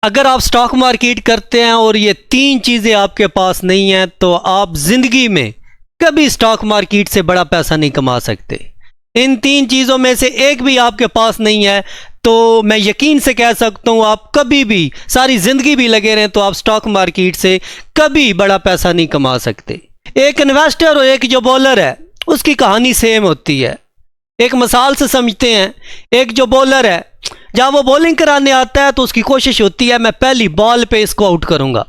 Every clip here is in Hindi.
अगर आप स्टॉक मार्केट करते हैं और ये तीन चीज़ें आपके पास नहीं हैं तो आप ज़िंदगी में कभी स्टॉक मार्केट से बड़ा पैसा नहीं कमा सकते। इन तीन चीज़ों में से एक भी आपके पास नहीं है तो मैं यकीन से कह सकता हूँ आप कभी भी सारी ज़िंदगी भी लगे रहें तो आप स्टॉक मार्केट से कभी बड़ा पैसा नहीं कमा सकते। एक इन्वेस्टर और एक जो बॉलर है उसकी कहानी सेम होती है। एक मिसाल से समझते हैं, एक जो बॉलर है जब वो बॉलिंग कराने आता है तो उसकी कोशिश होती है मैं पहली बॉल पे इसको आउट करूंगा,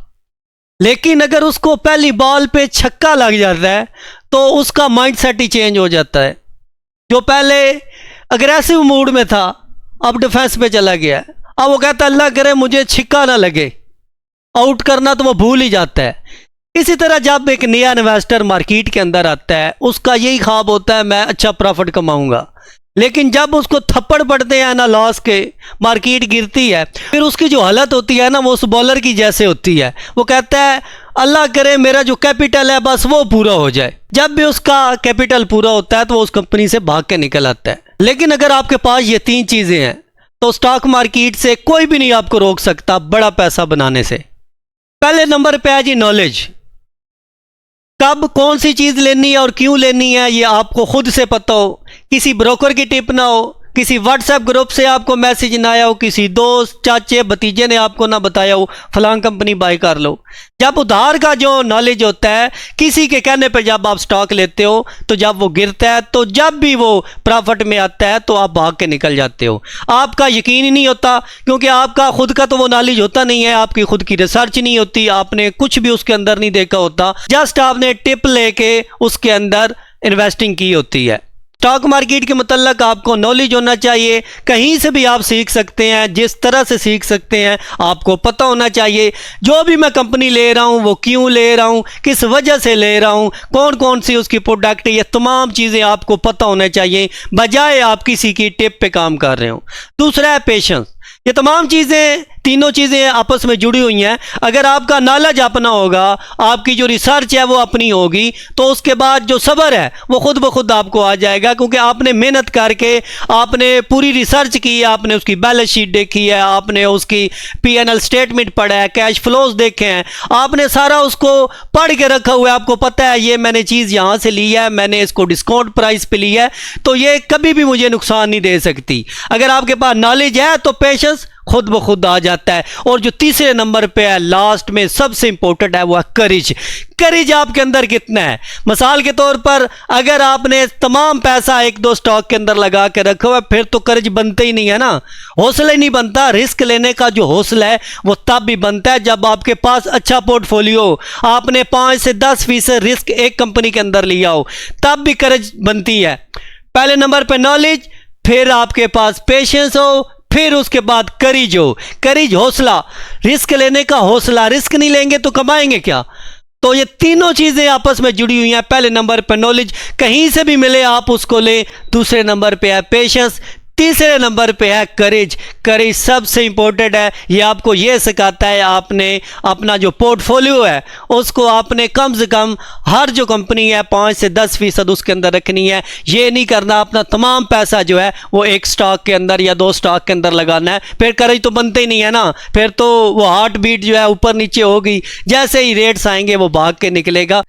लेकिन अगर उसको पहली बॉल पे छक्का लग जाता है तो उसका माइंडसेट ही चेंज हो जाता है। जो पहले अग्रेसिव मूड में था अब डिफेंस पे चला गया है। अब वो कहता है अल्लाह करे मुझे छक्का ना लगे, आउट करना तो वो भूल ही जाता है। इसी तरह जब एक नया इन्वेस्टर मार्केट के अंदर आता है उसका यही ख्वाब होता है मैं अच्छा प्रॉफिट कमाऊंगा, लेकिन जब उसको थप्पड़ पड़ते हैं ना लॉस के, मार्केट गिरती है, फिर उसकी जो हालत होती है ना वो उस बॉलर की जैसे होती है। वो कहता है अल्लाह करे मेरा जो कैपिटल है बस वो पूरा हो जाए। जब भी उसका कैपिटल पूरा होता है तो वो उस कंपनी से भाग के निकल आता है। लेकिन अगर आपके पास ये तीन चीज़ें हैं तो स्टॉक मार्केट से कोई भी नहीं आपको रोक सकता बड़ा पैसा बनाने से। पहले नंबर पे है जी नॉलेज। कब कौन सी चीज़ लेनी है और क्यों लेनी है ये आपको खुद से पता हो, किसी ब्रोकर की टिप ना हो, किसी व्हाट्सएप ग्रुप से आपको मैसेज ना आया हो, किसी दोस्त चाचे भतीजे ने आपको ना बताया हो फलां कंपनी बाय कर लो। जब उधार का जो नॉलेज होता है किसी के कहने पर जब आप स्टॉक लेते हो तो जब वो गिरता है तो जब भी वो प्रॉफिट में आता है तो आप भाग के निकल जाते हो। आपका यकीन ही नहीं होता क्योंकि आपका खुद का तो वो नॉलेज होता नहीं है, आपकी खुद की रिसर्च नहीं होती, आपने कुछ भी उसके अंदर नहीं देखा होता, जस्ट आपने टिप लेके उसके अंदर इन्वेस्टिंग की होती है। स्टॉक मार्केट के मतलब आपको नॉलेज होना चाहिए, कहीं से भी आप सीख सकते हैं, जिस तरह से सीख सकते हैं आपको पता होना चाहिए। जो भी मैं कंपनी ले रहा हूं वो क्यों ले रहा हूं, किस वजह से ले रहा हूं, कौन कौन सी उसकी प्रोडक्ट है, ये तमाम चीज़ें आपको पता होना चाहिए बजाय आप किसी की टिप पे काम कर रहे हो। दूसरा है पेशेंस। ये तमाम चीज़ें तीनों चीज़ें आपस में जुड़ी हुई हैं। अगर आपका नॉलेज अपना होगा, आपकी जो रिसर्च है वो अपनी होगी, तो उसके बाद जो सब्र है वो खुद ब खुद आपको आ जाएगा क्योंकि आपने मेहनत करके आपने पूरी रिसर्च की है, आपने उसकी बैलेंस शीट देखी है, आपने उसकी P&L स्टेटमेंट पढ़ा है, कैश फ्लोज देखे हैं, आपने सारा उसको पढ़ के रखा हुआ है। आपको पता है ये मैंने चीज़ यहाँ से ली है, मैंने इसको डिस्काउंट प्राइस पे ली है तो ये कभी भी मुझे नुकसान नहीं दे सकती। अगर आपके पास नॉलेज है तो पेशेंस खुद ब खुद आ जाता है। और जो तीसरे नंबर पे है लास्ट में सबसे इंपॉर्टेंट है वो है करेज। करेज आपके अंदर कितना है? मिसाल के तौर पर अगर आपने तमाम पैसा एक दो स्टॉक के अंदर लगा के रखा हुआ है फिर तो करेज बनता ही नहीं है ना, हौसला ही नहीं बनता। रिस्क लेने का जो हौसला है वो तब भी बनता है जब आपके पास अच्छा पोर्टफोलियो, आपने 5 से 10% रिस्क एक कंपनी के अंदर लिया हो, तब भी करेज बनती है। पहले नंबर पे नॉलेज, फिर आपके पास पेशेंस हो, फिर उसके बाद करेज हो। करेज हौसला, रिस्क लेने का हौसला, रिस्क नहीं लेंगे तो कमाएंगे क्या? तो ये तीनों चीज़ें आपस में जुड़ी हुई हैं। पहले नंबर पर नॉलेज, कहीं से भी मिले आप उसको ले। दूसरे नंबर पे है पेशेंस, तीसरे नंबर पे है करेज। करेज सबसे इंपॉर्टेंट है, ये आपको ये सिखाता है आपने अपना जो पोर्टफोलियो है उसको आपने कम से कम हर जो कंपनी है 5 से 10% उसके अंदर रखनी है। ये नहीं करना अपना तमाम पैसा जो है वो एक स्टॉक के अंदर या 2 स्टॉक के अंदर लगाना है, फिर करेज तो बनते ही नहीं है ना, फिर तो वो हार्ट बीट जो है ऊपर नीचे होगी, जैसे ही रेट्स आएंगे वो भाग के निकलेगा।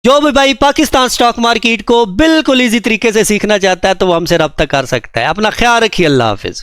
जो भी भाई पाकिस्तान स्टॉक मार्केट को बिल्कुल इजी तरीके से सीखना चाहता है तो वो हमसे रब्ता कर सकता है। अपना ख्याल रखिए, अल्लाह हाफिज़।